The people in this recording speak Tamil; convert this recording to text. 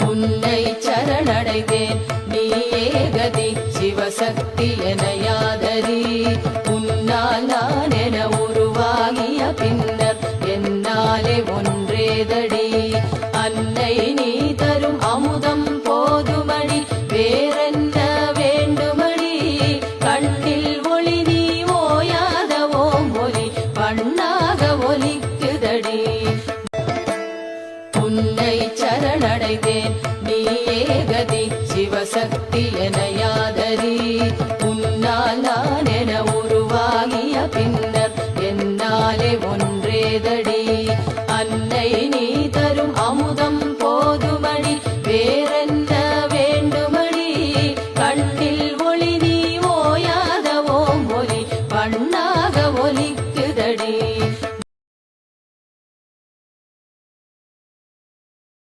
உன்னை சரணடைந்தேன் நீயே கதி சிவசக்தி எனையாதரி உன்னால் நான் என உருவாகிய பின்னர் என்னாலே ஒன்றேதடி அன்னை நீ தரும் அமுதம் போதுமடி வேறென்ன வேண்டுமடி கண்ணில் ஒளி நீ ஓயாத ஓம் ஒலி பண்ணாக ஒலிக்குதடி உன்னை சரணடைந்தேன் நீயே கதி சிவசக்தி எனையாதரி உன்னால் நான் என உருவாகிய பின்னர் என்னாலே ஒன்றேதடி அன்னை நீ தரும் அமுதம்